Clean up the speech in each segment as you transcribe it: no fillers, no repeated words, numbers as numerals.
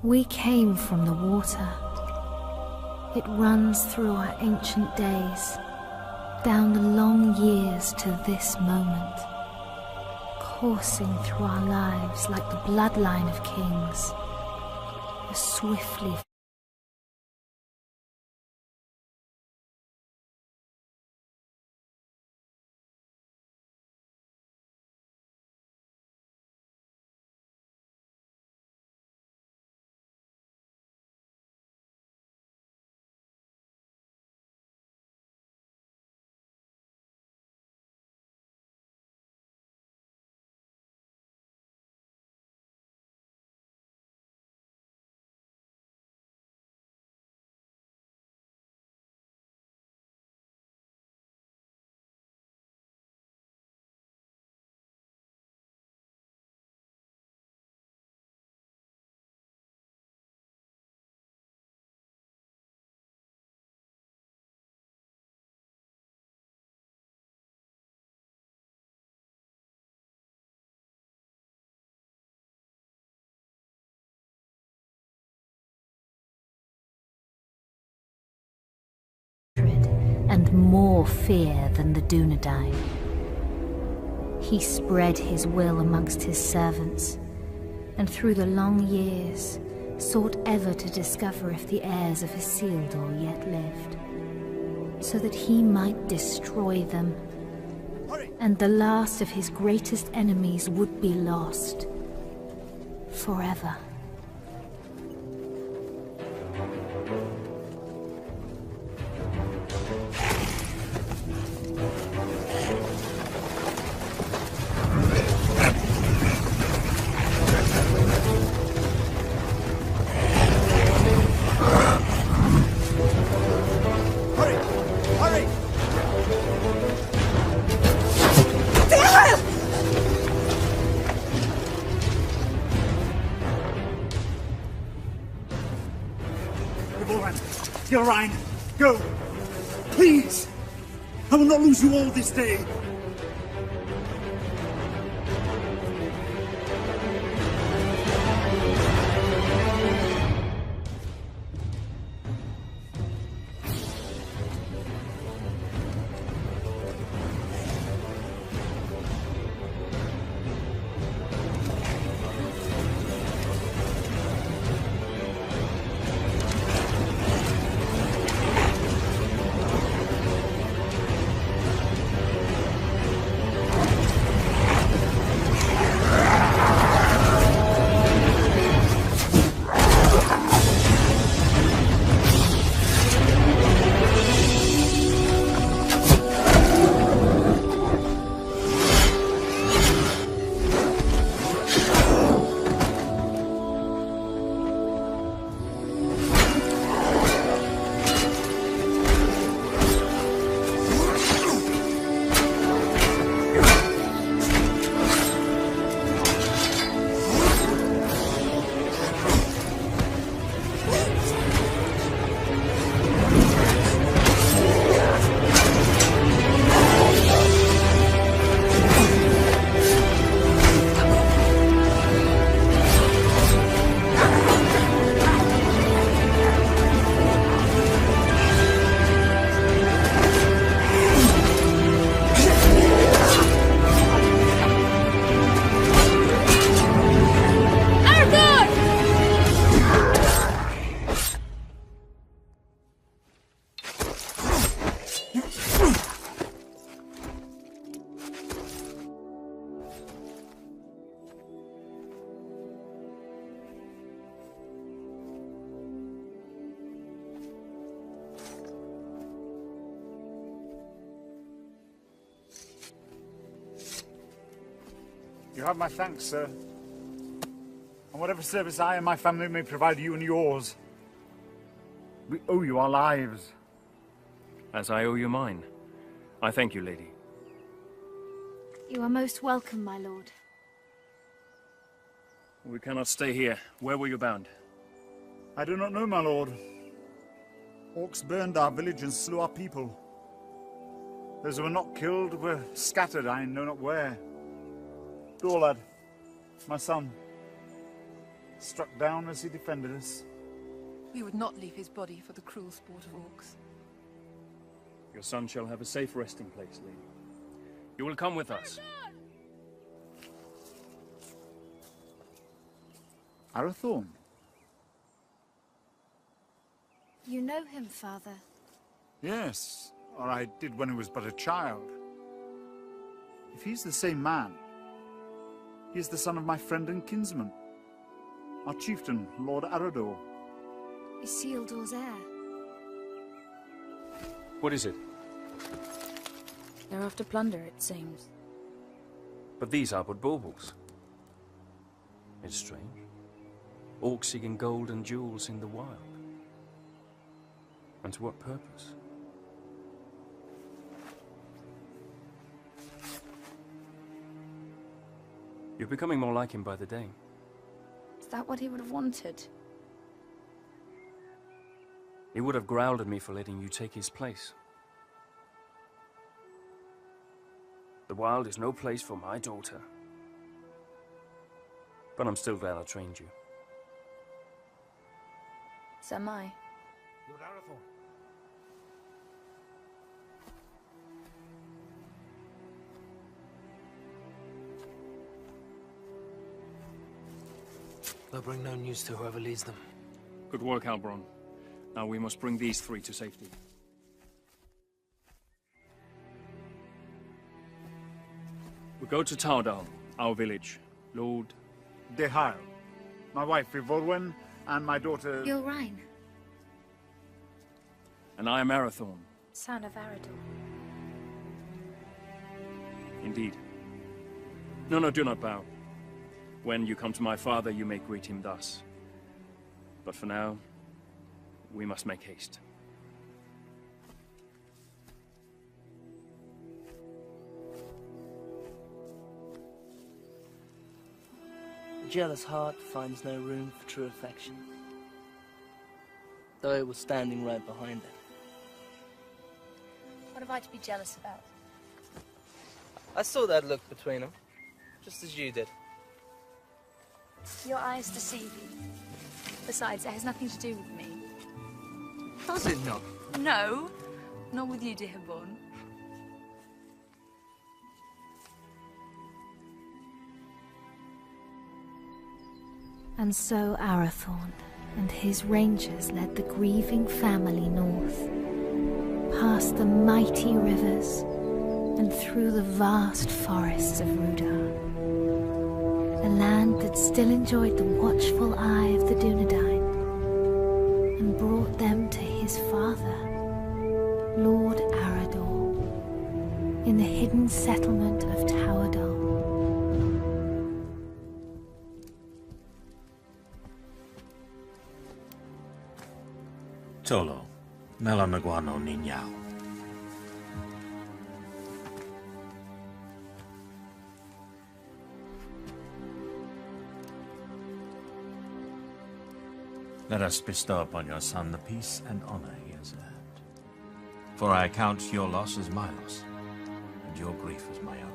We came from the water. It runs through our ancient days, down the long years to this moment, coursing through our lives like the bloodline of kings, a swiftly and more fear than the Dunedain. He spread his will amongst his servants, and through the long years sought ever to discover if the heirs of Isildur yet lived, so that he might destroy them, and the last of his greatest enemies would be lost forever. Gilrain, go! Please! I will not lose you all this day! You have my thanks, sir. And whatever service I and my family may provide you and yours, we owe you our lives. As I owe you mine. I thank you, lady. You are most welcome, my lord. We cannot stay here. Where were you bound? I do not know, my lord. Orcs burned our village and slew our people. Those who were not killed were scattered, I know not where. Dorlad, my son, struck down as he defended us. We would not leave his body for the cruel sport of orcs. Your son shall have a safe resting place, lady. You will come with us. Arathorn? You know him, Father? Yes, or I did when he was but a child. If he's the same man, he is the son of my friend and kinsman, our chieftain, Lord Arador. Isildur's heir. What is it? They're after plunder, it seems. But these are but baubles. It's strange. Orcs seeking gold and jewels in the wild. And to what purpose? You're becoming more like him by the day. Is that what he would have wanted? He would have growled at me for letting you take his place. The wild is no place for my daughter. But I'm still glad I trained you. So am I. Lord Arathorn. They'll bring no news to whoever leads them. Good work, Halbron. Now we must bring these three to safety. We go to Tardal, our village. Lord... Dehal, my wife Ivorwen, and my daughter... Ylrain, And I am Arathorn. Son of Arador. Indeed. No, do not bow. When you come to my father, you may greet him thus. But for now, we must make haste. A jealous heart finds no room for true affection, though it was standing right behind it. What have I to be jealous about? I saw that look between them, just as you did. Your eyes deceive you. Besides, it has nothing to do with me. Does it not? No, not with you, Dihibon. And so Arathorn and his rangers led the grieving family north, past the mighty rivers and through the vast forests of Rudar, a land that still enjoyed the watchful eye of the Dunedain, and brought them to his father, Lord Arador, in the hidden settlement of Towerdal. Tolo, Melanaguano Ninyao. Let us bestow upon your son the peace and honor he has earned. For I count your loss as my loss, and your grief as my own.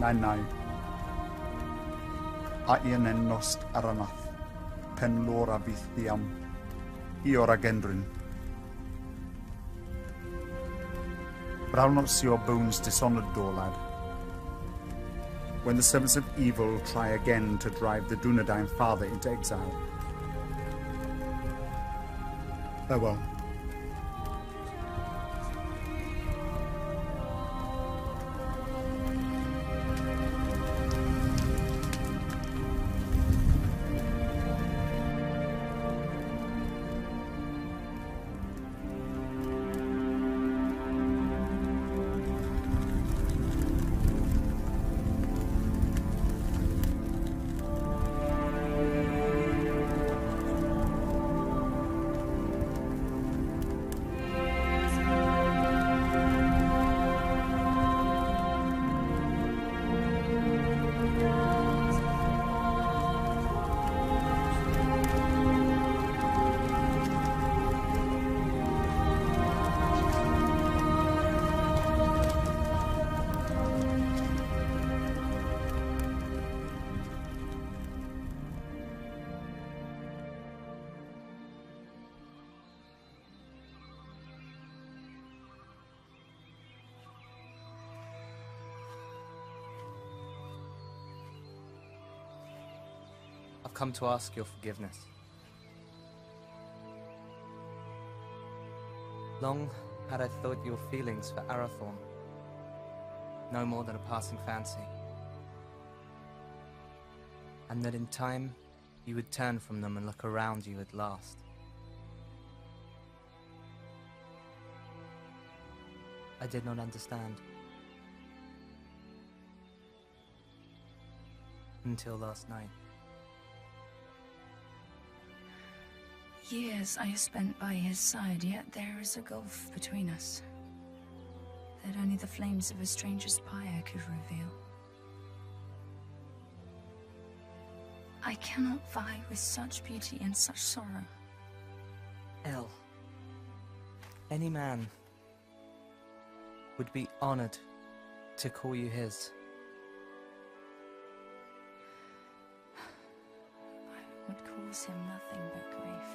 Nai. Aien en nost aranath, pen lora vithiam, iora gendrin. But I'll not see your bones dishonored, Dorlad. When the servants of evil try again to drive the Dunedain father into exile. Farewell. come to ask your forgiveness. Long had I thought your feelings for Arathorn no more than a passing fancy, and that in time you would turn from them and look around you at last. I did not understand. Until last night. Years I have spent by his side, yet there is a gulf between us that only the flames of a stranger's pyre could reveal. I cannot vie with such beauty and such sorrow. El, any man would be honored to call you his. I would cause him nothing but grief.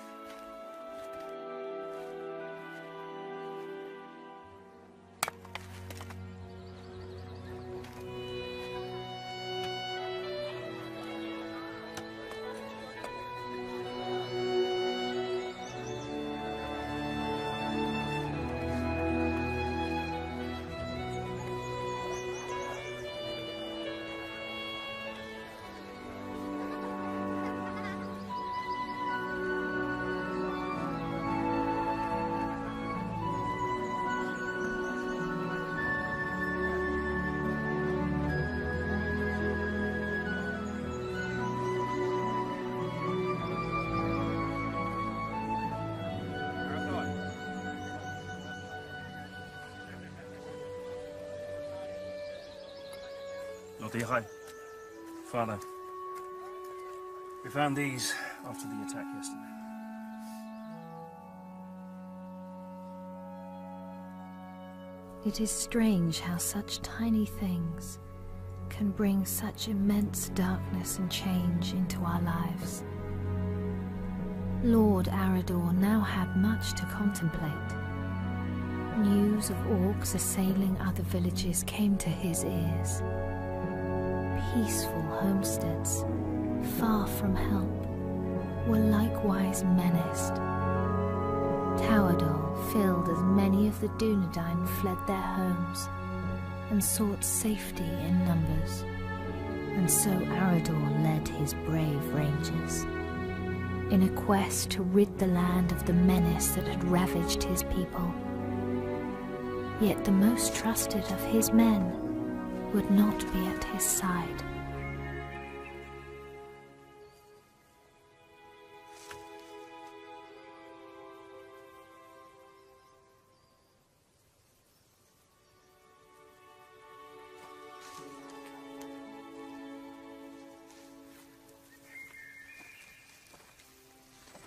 Lord Ihai, Father, we found these after the attack yesterday. It is strange how such tiny things can bring such immense darkness and change into our lives. Lord Arador now had much to contemplate. News of orcs assailing other villages came to his ears. Peaceful homesteads, far from help, were likewise menaced. Towadol filled as many of the Dunedain fled their homes and sought safety in numbers, and so Arador led his brave rangers in a quest to rid the land of the menace that had ravaged his people. Yet the most trusted of his men would not be at his side.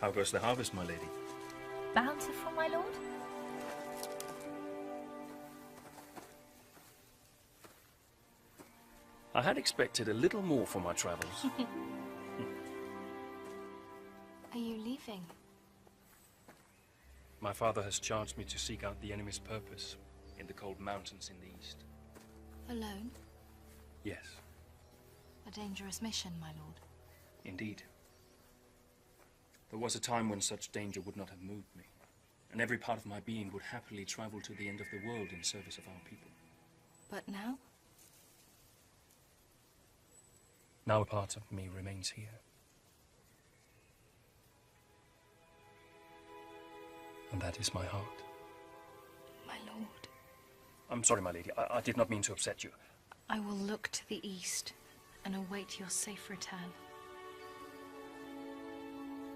How goes the harvest, my lady? Bountiful, my lord? I had expected a little more for my travels. Are you leaving? My father has charged me to seek out the enemy's purpose in the cold mountains in the east. Alone? Yes, A dangerous mission, my lord. indeed. There was a time when such danger would not have moved me, and every part of my being would happily travel to the end of the world in service of our people. But now? Now a part of me remains here. And that is my heart. My lord. I'm sorry, my lady. I did not mean to upset you. I will look to the east and await your safe return.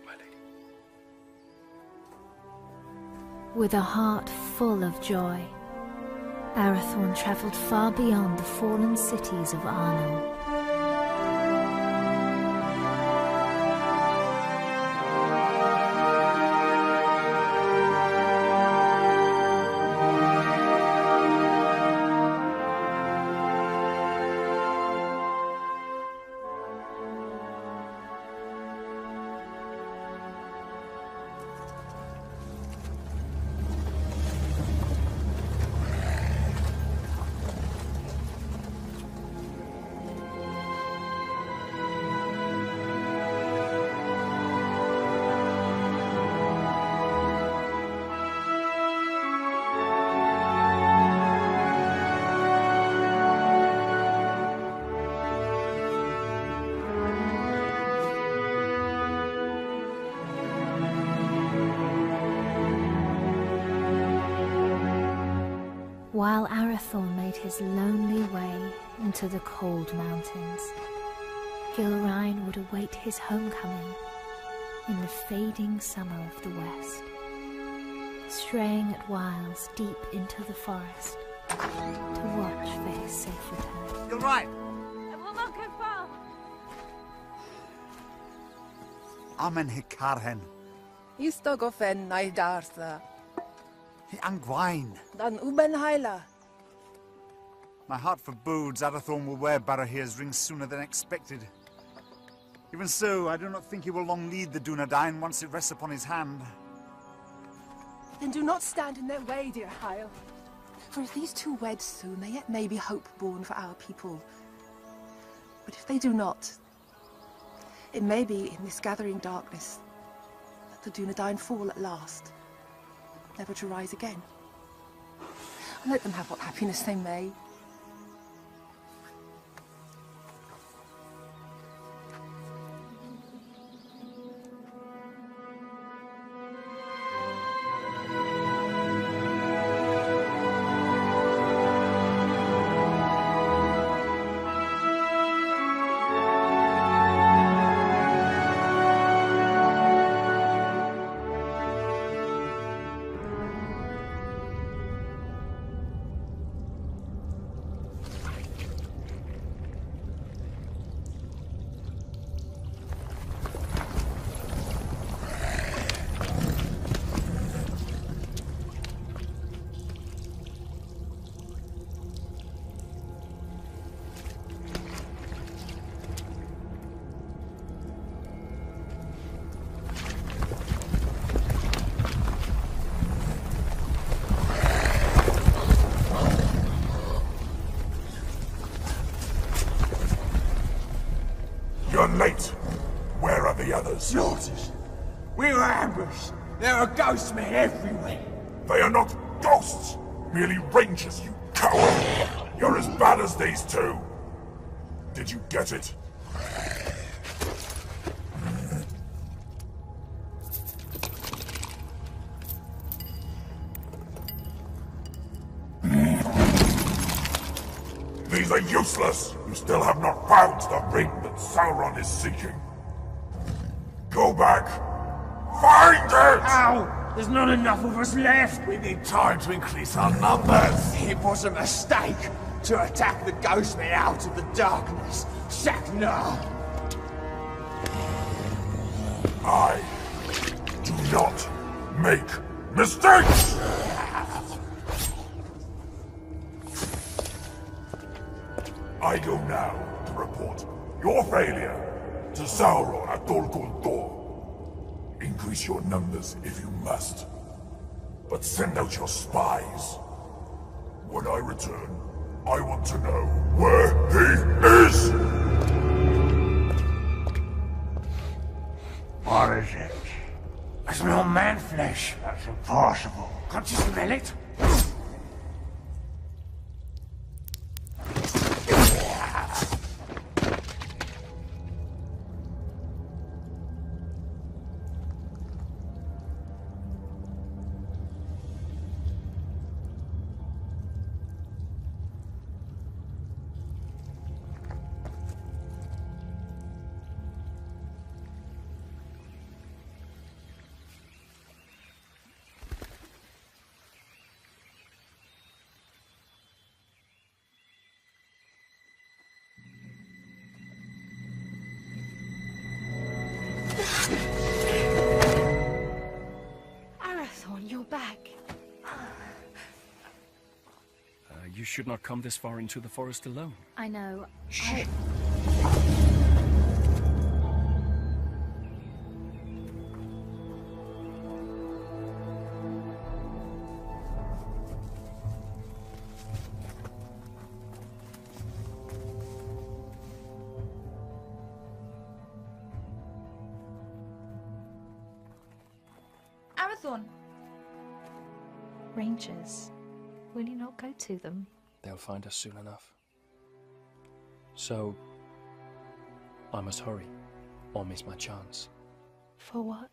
My lady. With a heart full of joy, Arathorn travelled far beyond the fallen cities of Arnor. While Arathorn made his lonely way into the cold mountains, Gilrain would await his homecoming in the fading summer of the west, straying at whiles deep into the forest to watch for his safe return. You're right. I will not go far. Amen Hikarhen. Istogofen Naidartha. Hi Angwain. Dan Uben Haila. My heart forebodes Arathorn will wear Barahir's ring sooner than expected. Even so, I do not think he will long lead the Dunedain once it rests upon his hand. Then do not stand in their way, dear Hyle. For if these two wed soon, there yet may be hope born for our people. But if they do not, it may be in this gathering darkness that the Dunedain fall at last, never to rise again. And let them have what happiness they may. You're late. Where are the others? Slaughters. We were ambushed. There are ghost men everywhere. They are not ghosts. Merely rangers, you coward. You're as bad as these two. Did you get it? These are useless! You still have not found the ring that Sauron is seeking. Go back! Find it! Ow! There's not enough of us left! We need time to increase our numbers! It was a mistake to attack the ghost men out of the darkness. Shaknar! I do not make mistakes! I go now to report your failure to Sauron at Dol Guldur. Increase your numbers if you must, but send out your spies. When I return, I want to know where he is! What is it? I smell man flesh. That's impossible. Can't you smell it? Arathorn, you're back. You should not come this far into the forest alone. I know. Arathorn! Rangers. Will you not go to them? They'll find us soon enough. So, I must hurry, or miss my chance. For what?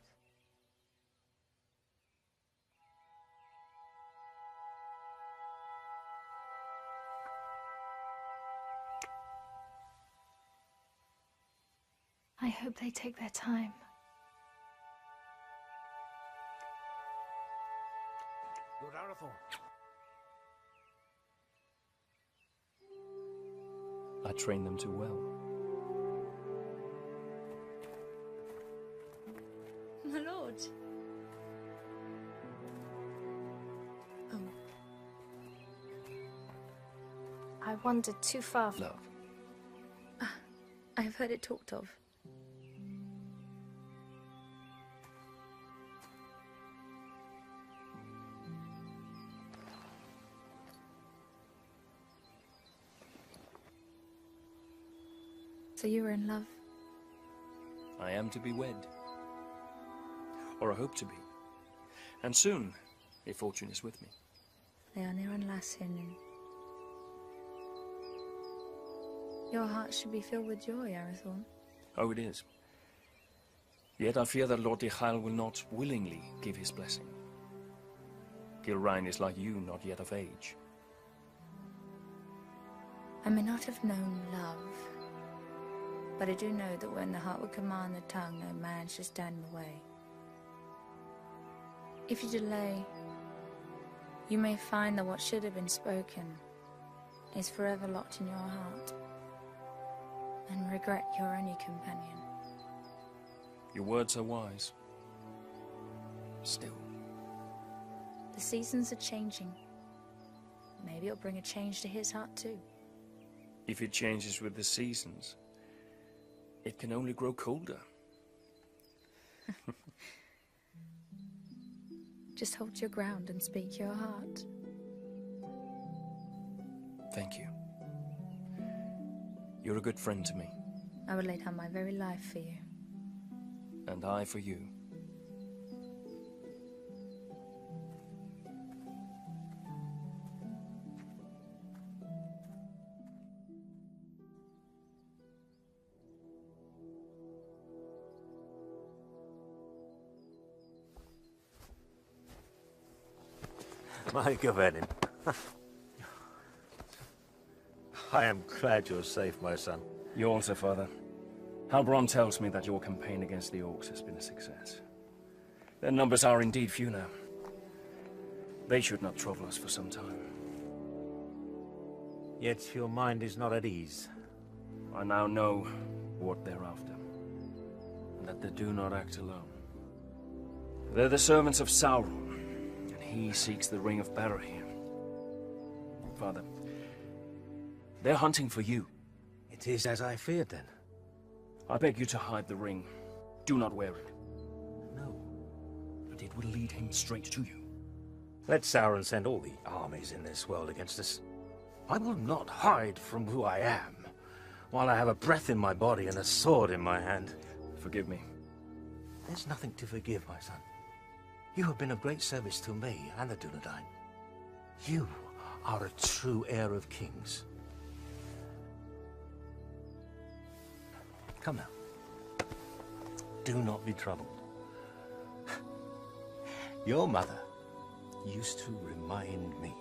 I hope they take their time. Lord Arathorn. I trained them too well. My lord. Oh. I wandered too far. Love. I've heard it talked of. So you were in love? I am to be wed. Or I hope to be. And soon, if fortune is with me. They are near Lassin. Your heart should be filled with joy, Arathorn. Oh, it is. Yet I fear that Lord Dichael will not willingly give his blessing. Gilrain is like you, not yet of age. I may not have known love, but I do know that when the heart would command the tongue, no man should stand in the way. If you delay, you may find that what should have been spoken is forever locked in your heart, and regret your only companion. Your words are wise. Still. The seasons are changing. Maybe it'll bring a change to his heart too. If it changes with the seasons, it can only grow colder. Just hold your ground and speak your heart. Thank you. You're a good friend to me. I would lay down my very life for you. And I for you. My Gavenin. I am glad you're safe, my son. You also, Father. Halbrand tells me that your campaign against the orcs has been a success. Their numbers are indeed few now. They should not trouble us for some time. Yet your mind is not at ease. I now know what they're after, and that they do not act alone. They're the servants of Sauron, and he seeks the Ring of Barahir. Father, they're hunting for you. It is as I feared, then. I beg you to hide the ring. Do not wear it. No. But it will lead him straight to you. Let Sauron send all the armies in this world against us. I will not hide from who I am, while I have a breath in my body and a sword in my hand. Forgive me. There's nothing to forgive, my son. You have been of great service to me and the Dunedain. You are a true heir of kings. Come now. Do not be troubled. Your mother used to remind me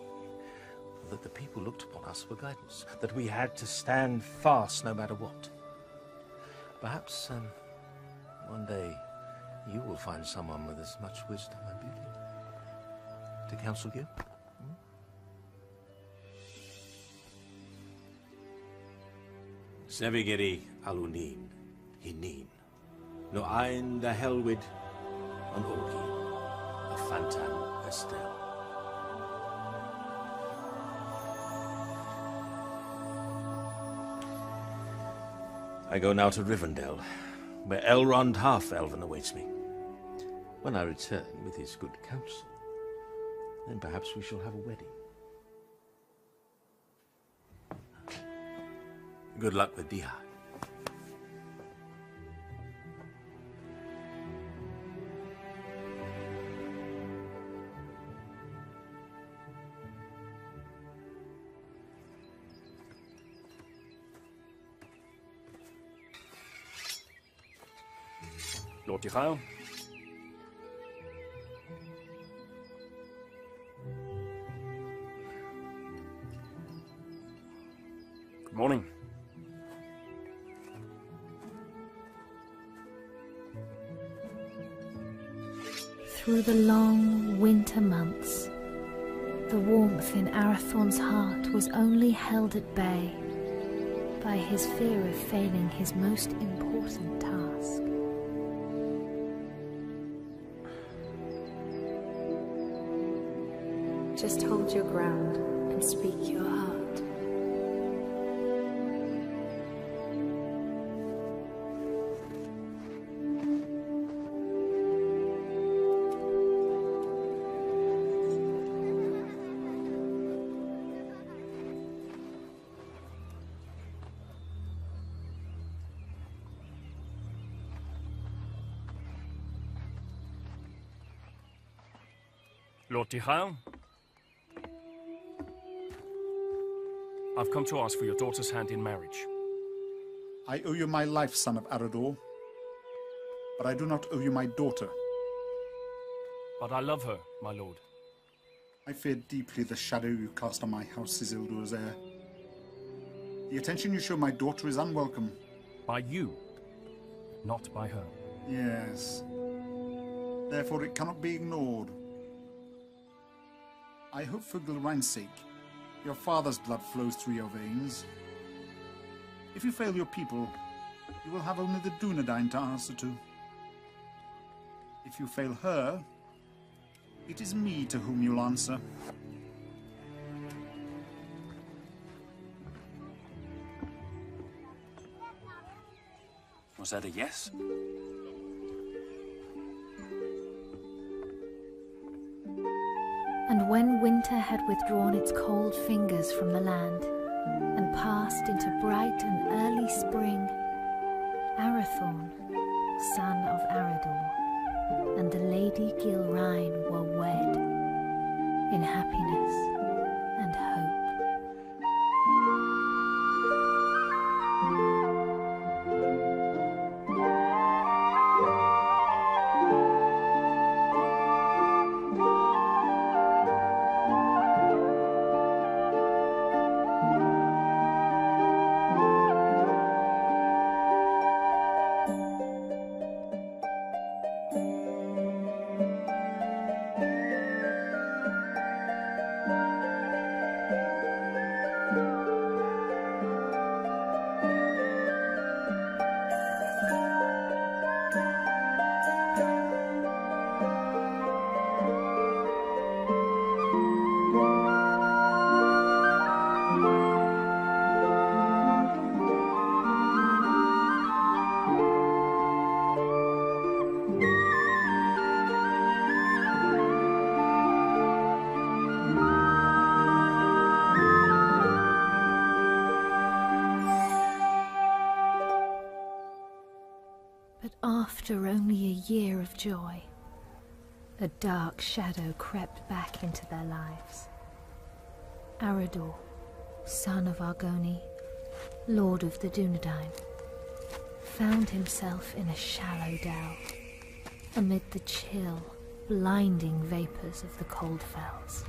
that the people looked upon us for guidance, that we had to stand fast no matter what. Perhaps one day you will find someone with as much wisdom and beauty to counsel you. Sevigeri alunin, hinin, no ein da helwid, an orgi, a fantan estel. I go now to Rivendell, where Elrond Half-Elven awaits me. When I return with his good counsel, then perhaps we shall have a wedding. Good luck with Diha. Lord Dichael. Good morning. Through the long winter months, the warmth in Arathorn's heart was only held at bay by his fear of failing his most important task. Just hold your ground and speak your heart. Lord Dihael, I've come to ask for your daughter's hand in marriage. I owe you my life, son of Arador, but I do not owe you my daughter. But I love her, my lord. I fear deeply the shadow you cast on my house, Isildur's heir. The attention you show my daughter is unwelcome. By you, not by her. Yes. Therefore it cannot be ignored. I hope for Gilrain's sake, your father's blood flows through your veins. If you fail your people, you will have only the Dunedain to answer to. If you fail her, it is me to whom you'll answer. Was that a yes? And when winter had withdrawn its cold fingers from the land and passed into bright and early spring, Arathorn, son of Arador, and the Lady Gilrain were wed in happiness and hope. After only a year of joy, a dark shadow crept back into their lives. Arador, son of Argoni, lord of the Dunedain, found himself in a shallow dell, amid the chill, blinding vapors of the cold fells.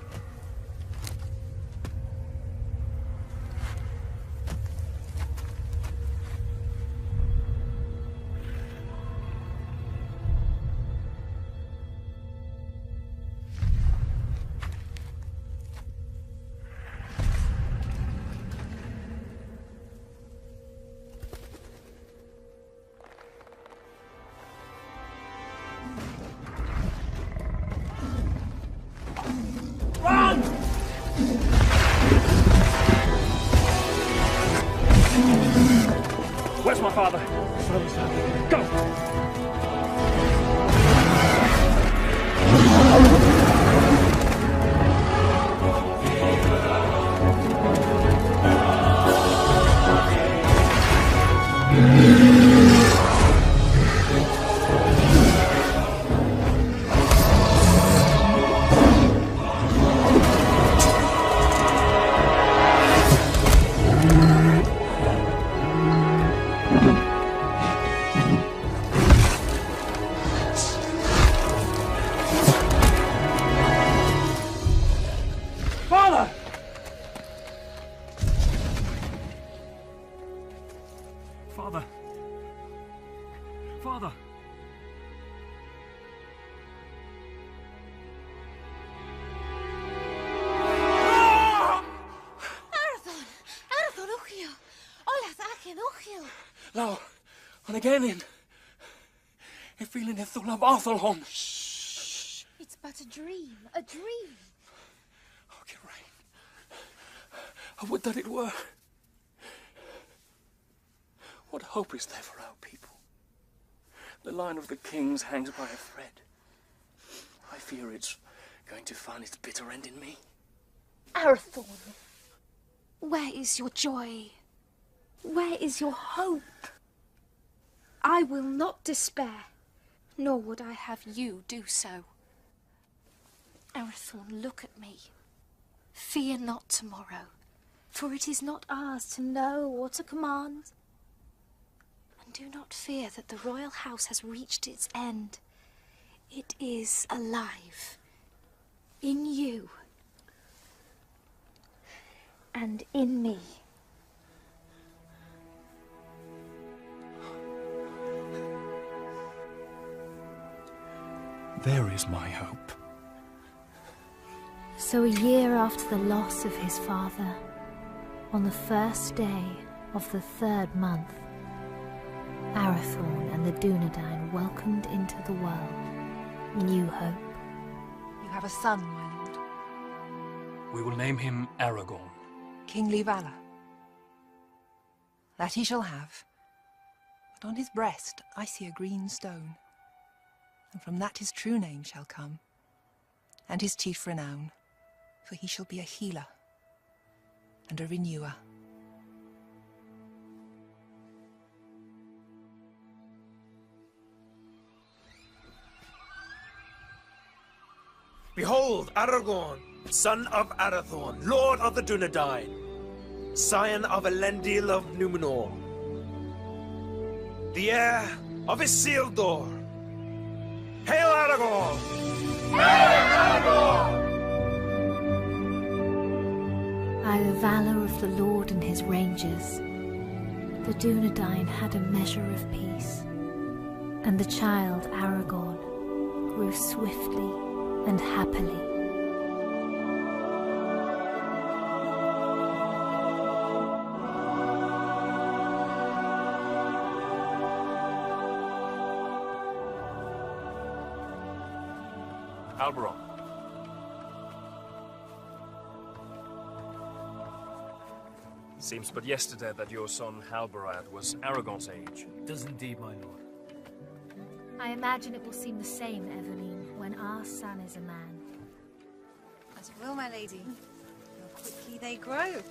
Where's my father? Go! Uchiel. Now, and again in feeling the thul of Arthurhon. It's but a dream, a dream. Oh, Geraint. I would that it were. What hope is there for our people? The line of the kings hangs by a thread. I fear it's going to find its bitter end in me. Arathorn, where is your joy? Where is your hope? I will not despair, nor would I have you do so. Arathorn, look at me. Fear not tomorrow, for it is not ours to know or to command. And do not fear that the royal house has reached its end. It is alive. In you. And in me. There is my hope. So a year after the loss of his father, on the first day of the 3rd month, Arathorn and the Dunedain welcomed into the world new hope. You have a son, my lord. We will name him Aragorn. Kingly valor. That he shall have. But on his breast I see a green stone. And from that his true name shall come, and his chief renown, for he shall be a healer and a renewer. Behold, Aragorn, son of Arathorn, lord of the Dunedain, scion of Elendil of Numenor, the heir of Isildur. Hail Aragorn! Hail Aragorn! By the valor of the Lord and his rangers, the Dunedain had a measure of peace, and the child Aragorn grew swiftly and happily. Halbrand. Seems but yesterday that your son Halbarad was Aragorn's age. It does indeed, my lord. I imagine it will seem the same, Eveline, when our son is a man. As it will, my lady. How quickly they grow.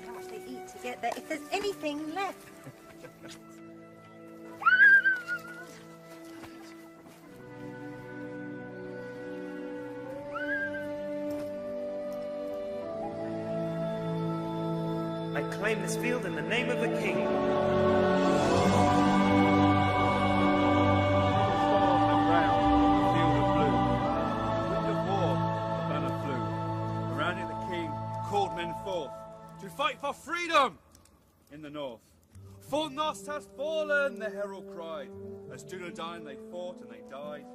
How much they eat to get there, if there's anything left. I claim this field in the name of the king. To fight for freedom in the north. Fornost has fallen, the herald cried. As Dunedain they fought and they died.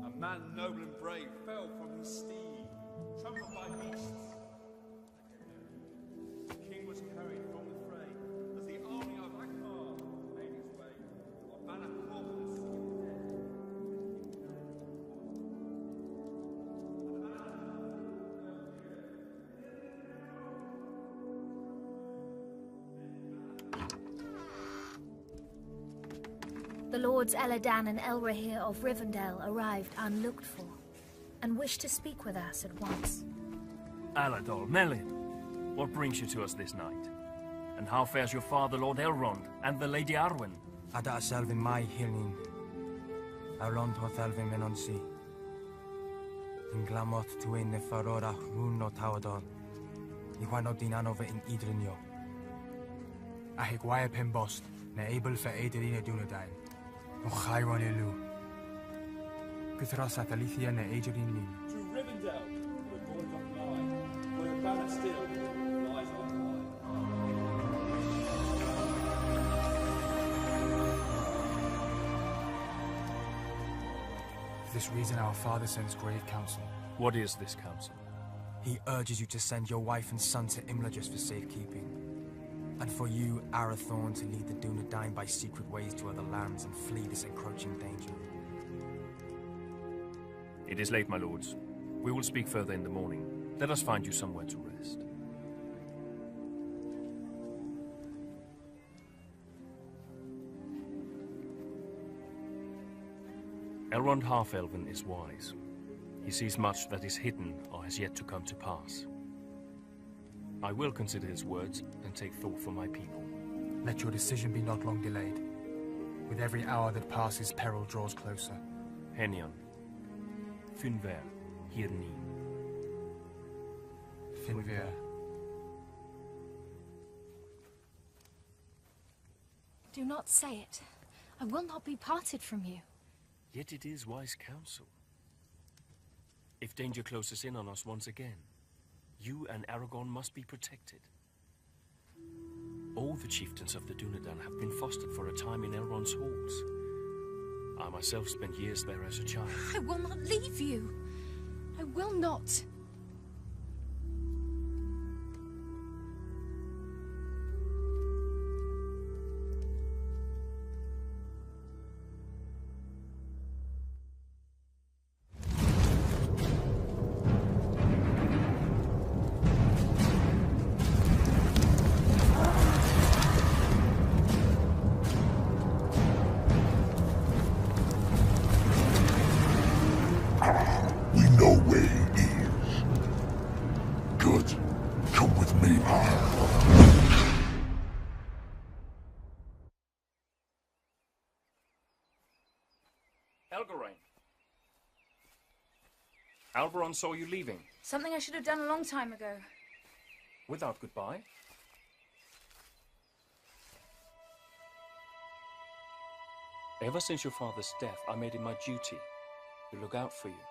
A man noble and brave fell from his steed, trampled by beasts. The king was carried from the fray as the army of Akbar made its way. Our banner corpus seemed dead. The lords Elladan and Elrahir of Rivendell arrived unlooked for, and wished to speak with us at once. Aladol, Melin, what brings you to us this night? And how fares your father, Lord Elrond, and the Lady Arwen? Ada Selvin mai hilnin. Elrond hoth Elvin men on sea. In glamot tuin ne farora rún no tawadon. Ni wan o dinan over in Idrinio. Ahig waia pen bost, ne able for Aedirine Dunedain. No chaiwan elu. Gythros at Alithia ne Aedirine lin. To Rivendell, where boy doth lie, where a banner still lies on For this reason our father sends grave counsel. What is this counsel? He urges you to send your wife and son to Imladris for safekeeping. And for you, Arathorn, to lead the Dunedain by secret ways to other lands and flee this encroaching danger. It is late, my lords. We will speak further in the morning. Let us find you somewhere to rest. Elrond Half-Elven is wise. He sees much that is hidden or has yet to come to pass. I will consider his words and take thought for my people. Let your decision be not long delayed. With every hour that passes, peril draws closer. Henyon. Finver. Hirni. Finver. Do not say it. I will not be parted from you. Yet it is wise counsel. If danger closes in on us once again, you and Aragorn must be protected. All the chieftains of the Dunedain have been fostered for a time in Elrond's halls. I myself spent years there as a child. I will not leave you. I will not. Alberon saw you leaving. Something I should have done a long time ago. Without goodbye? Ever since your father's death, I made it my duty to look out for you.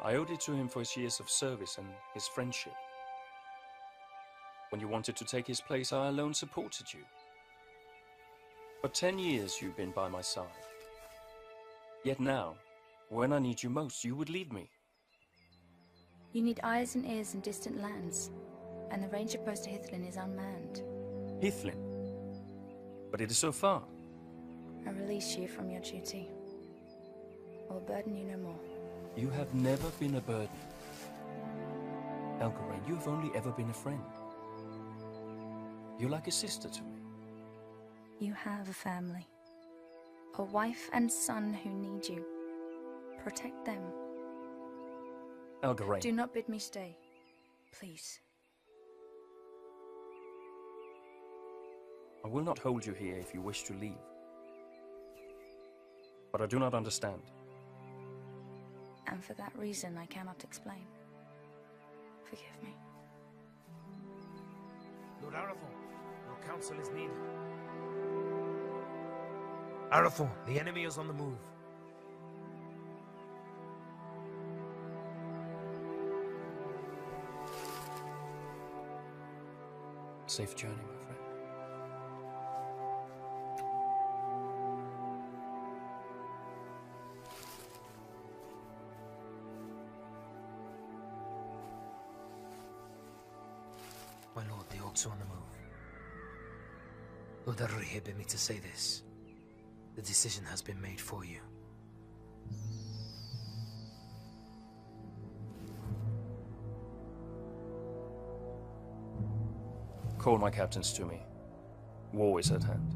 I owed it to him for his years of service and his friendship. When you wanted to take his place, I alone supported you. For 10 years you've been by my side. Yet now, when I need you most, you would leave me. You need eyes and ears in distant lands, and the ranger post to Hithlin is unmanned. Hithlin? But it is so far. I release you from your duty. I will burden you no more. You have never been a burden. Elgarain, you have only ever been a friend. You're like a sister to me. You have a family. A wife and son who need you. Protect them. Elgarain. Do not bid me stay, please. I will not hold you here if you wish to leave. But I do not understand. And for that reason, I cannot explain. Forgive me. Lord Arathorn, your counsel is needed. Arathorn, the enemy is on the move. Safe journey, my friend. My lord, the orcs are on the move. Lord Elrihir bid me to say this. The decision has been made for you. Call my captains to me. War is at hand.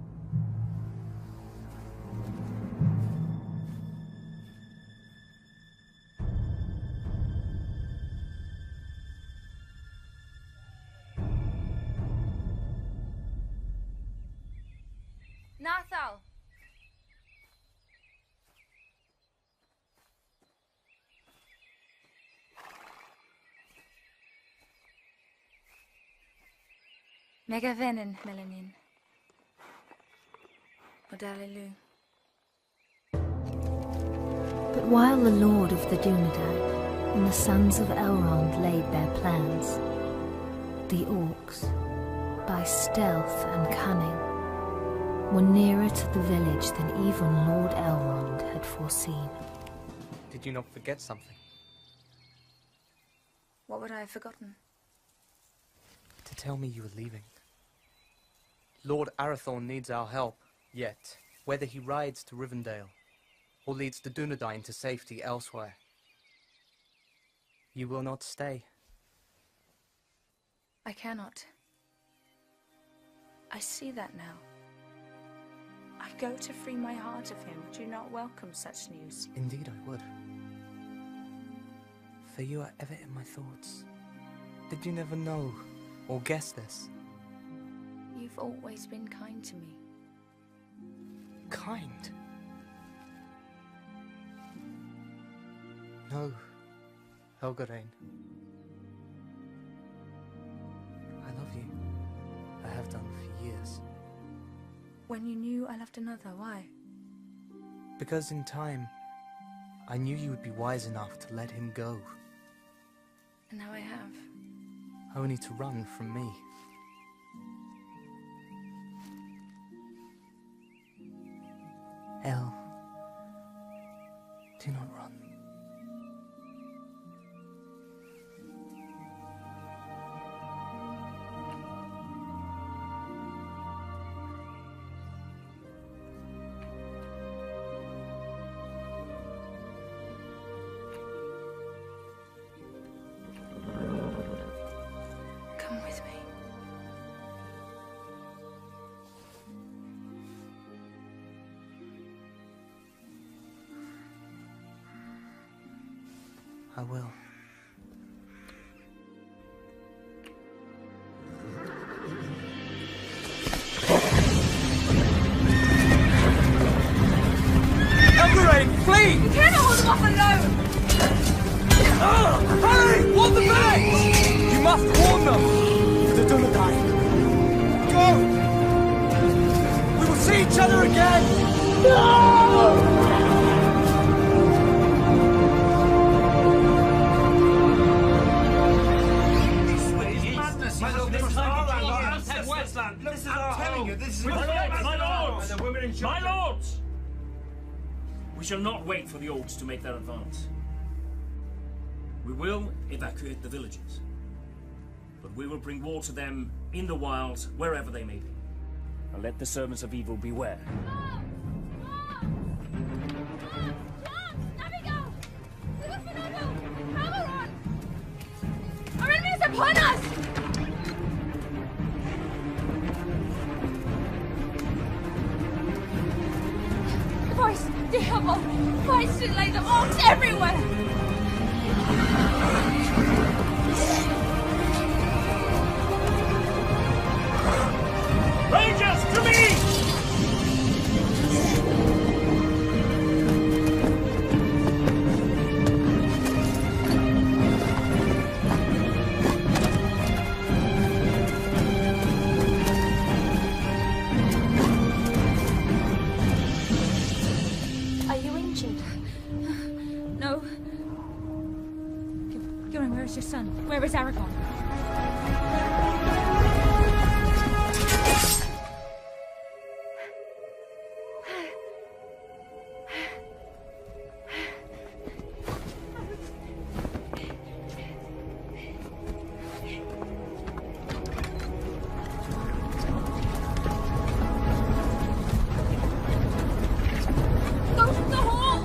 Nathal! Megavenin, Melanin. Odalilu. But while the Lord of the Dunedain and the sons of Elrond laid their plans, the orcs, by stealth and cunning, were nearer to the village than even Lord Elrond had foreseen. Did you not forget something? What would I have forgotten? To tell me you were leaving. Lord Arathorn needs our help, yet whether he rides to Rivendell or leads the Dunedain to safety elsewhere, you will not stay. I cannot. I see that now. I go to free my heart of him. Would you not welcome such news? Indeed I would. For you are ever in my thoughts. Did you never know or guess this? You've always been kind to me. Kind? No, Helgarain. I love you. I have done for years. When you knew I loved another, why? Because in time, I knew you would be wise enough to let him go. And now I have. Only to run from me. El, do not run. Come with me. I will. Helgarain, flee! You cannot hold them off alone! Hurry! Hold the bags! You must warn them! For the Dunedain. Go! We will see each other again! No! My lords! We shall not wait for the orcs to make their advance. We will evacuate the villages. But we will bring war to them in the wilds, wherever they may be. And let the servants of evil beware. Our enemy is upon us! The voice, the Hubble, fights to lay the orcs everywhere! Rangers, to me! Are you injured? No. Gillen, where is your son? Where is Aragorn? Go to the hall!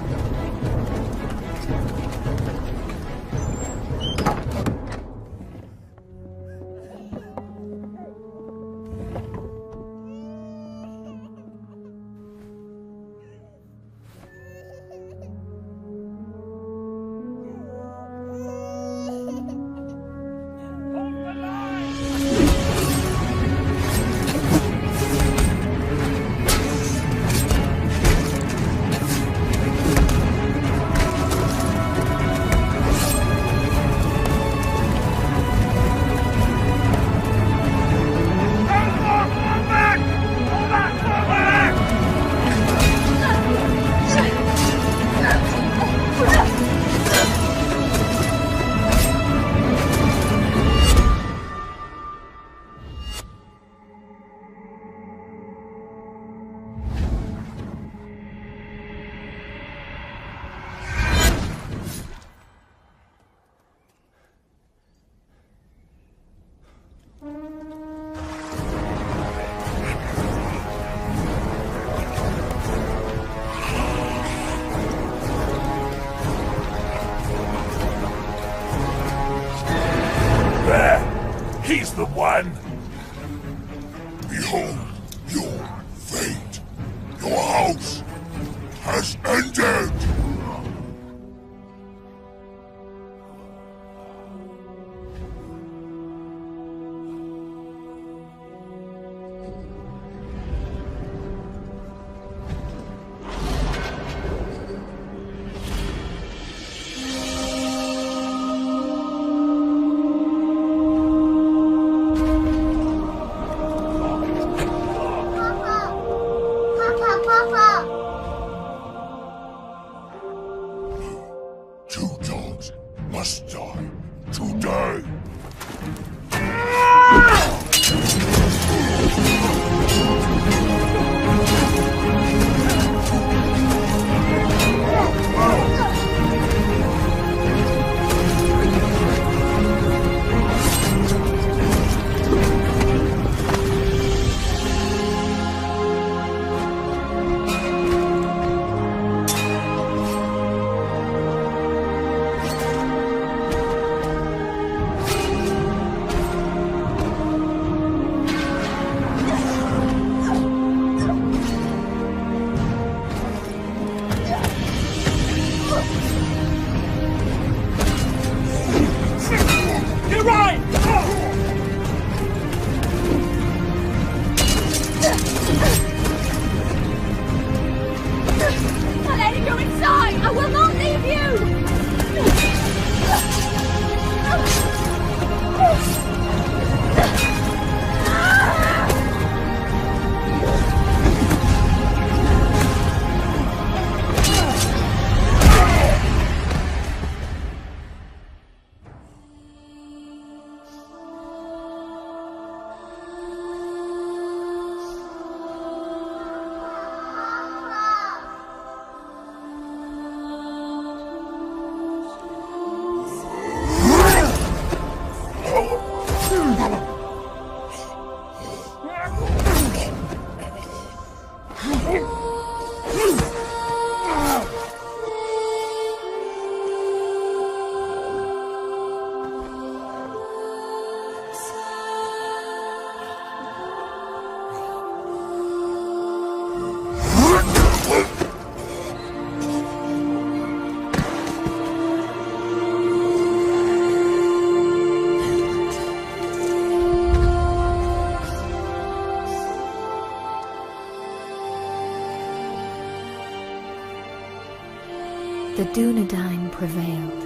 The Dunedain prevailed,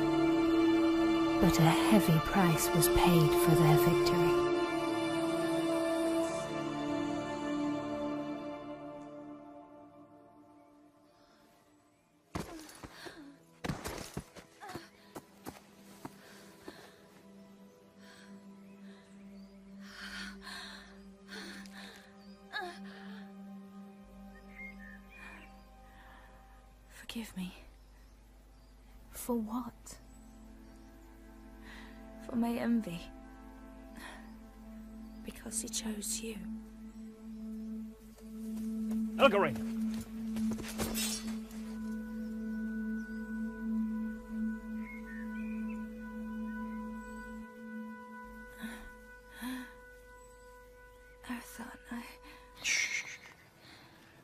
but a heavy price was paid for their victory. Forgive me. For what? For my envy. Because he chose you. Elgarine! Arathorn, Shh.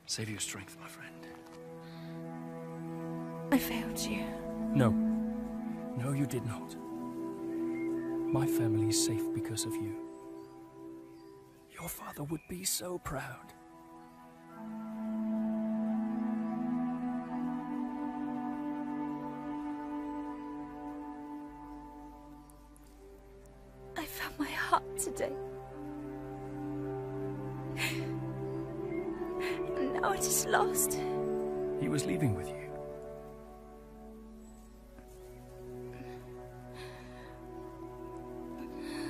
Save your strength, my friend. I failed you. No. No, you did not. My family is safe because of you. Your father would be so proud. I found my heart today. And now it is lost. He was leaving with you.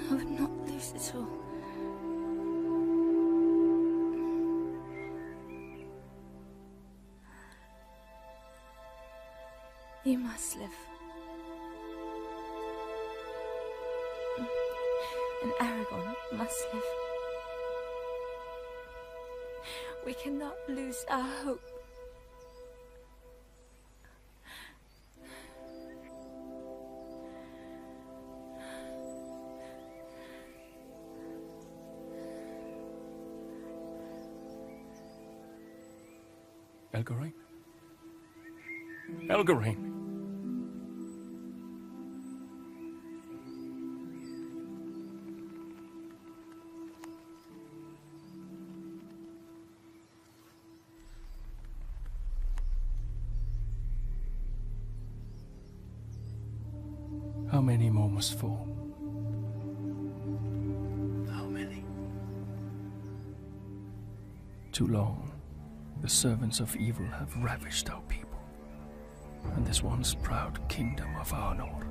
I would not lose it all. You must live. And Aragorn must live. We cannot lose our hope. Elgarine? Elgarine! How many more must fall? How many? Too long. The servants of evil have ravished our people, and this once proud kingdom of Arnor.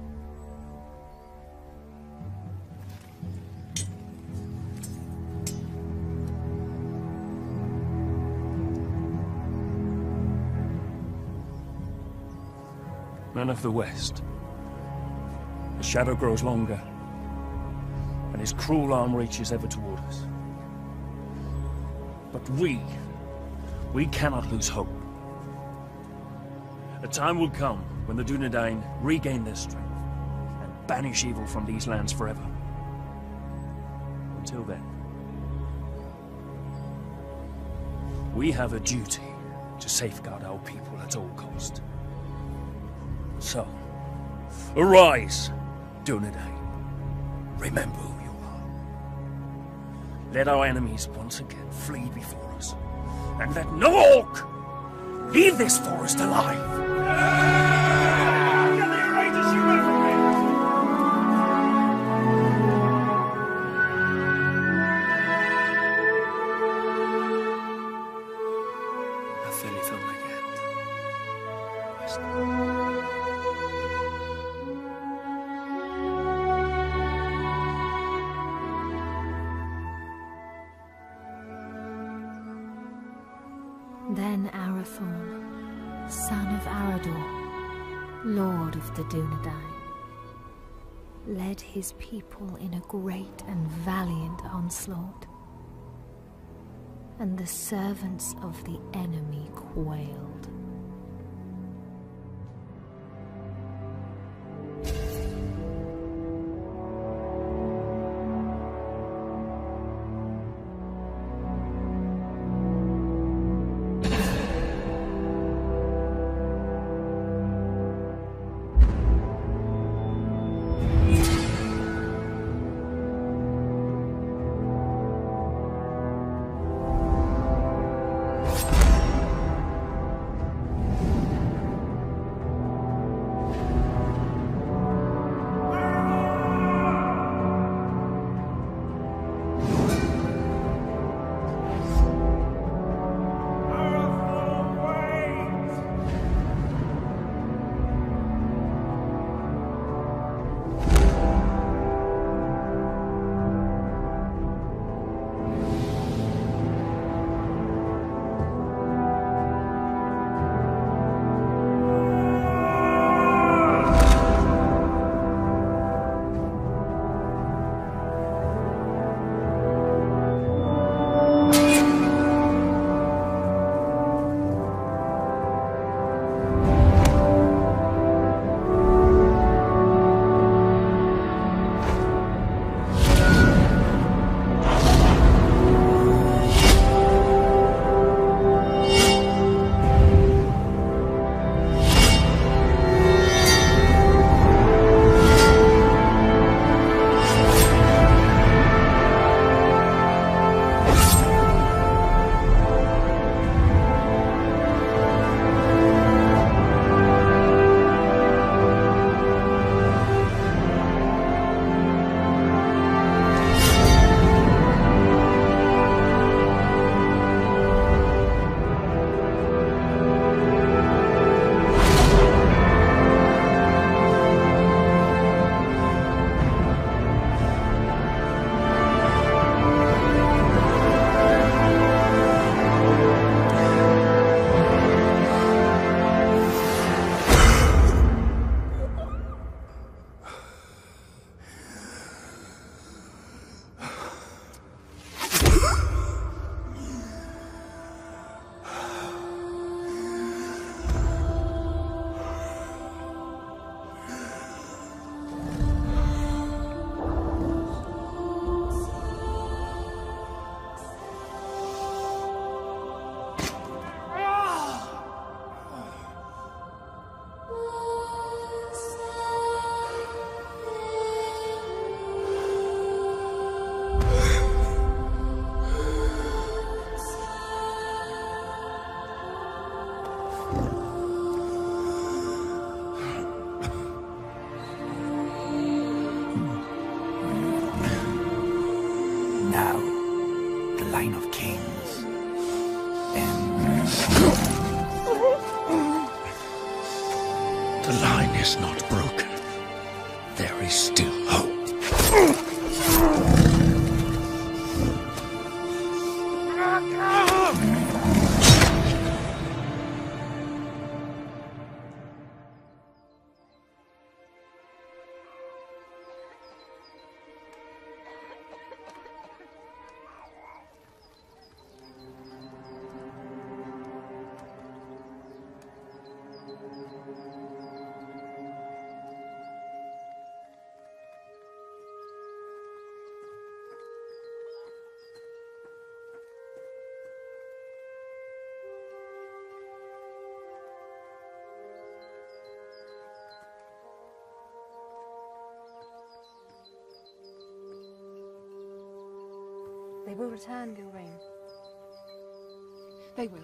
Men of the West, the shadow grows longer, and his cruel arm reaches ever toward us. But we cannot lose hope. A time will come when the Dunedain regain their strength and banish evil from these lands forever. Until then, we have a duty to safeguard our people at all cost. So, arise, Dunedain. Remember who you are. Let our enemies once again flee before us. And let no orc leave this forest alive! Then Arathorn, son of Arador, lord of the Dunedain, led his people in a great and valiant onslaught, and the servants of the enemy quailed. The line is not broken. There is still hope. They will return, Gilrain. They will.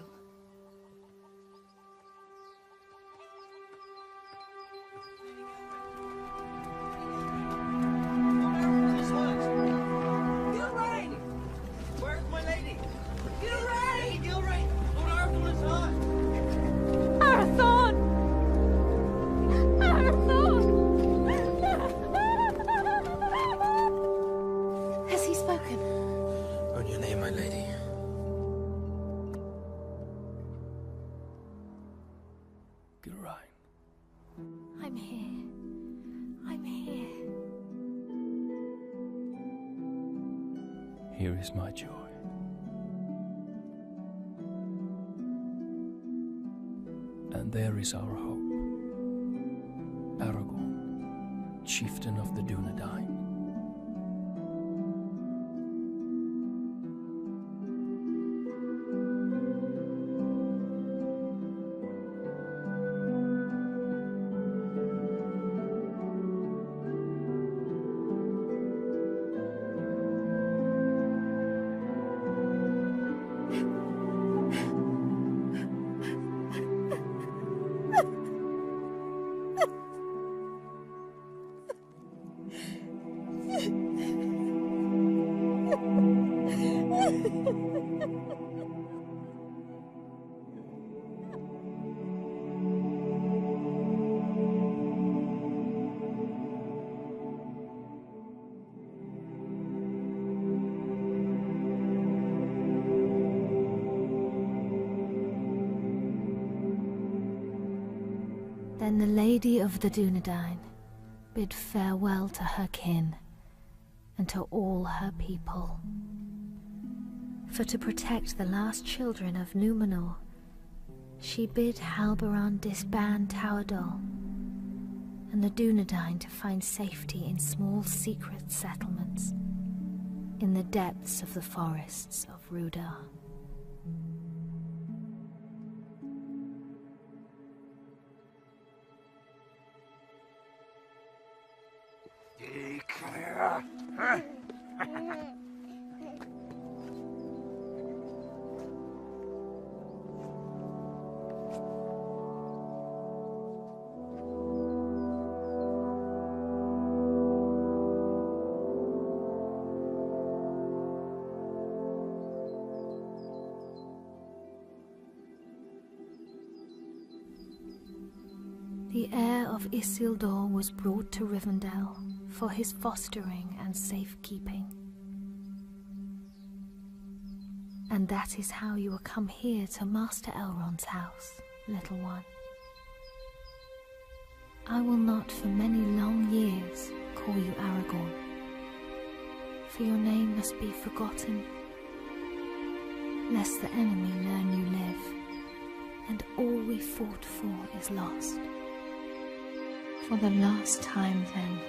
Gilrain! Where's my lady? Gilrain! Gilrain! Lord Arthur is hot! Arathorn! Arathorn! Has he spoken? On your name, my lady. Gilrain. I'm here. I'm here. Here is my joy. And there is our hope. Aragorn, chieftain of the Dunedain. Then the Lady of the Dunedain bid farewell to her kin and to all her people. For to protect the last children of Númenor, she bid Halberon disband Tauerdal and the Dunedain to find safety in small secret settlements in the depths of the forests of Rudar. The heir of Isildur was brought to Rivendell for his fostering and safekeeping. And that is how you will come here to Master Elrond's house, little one. I will not for many long years call you Aragorn, for your name must be forgotten, lest the enemy learn you live, and all we fought for is lost. For the last time then,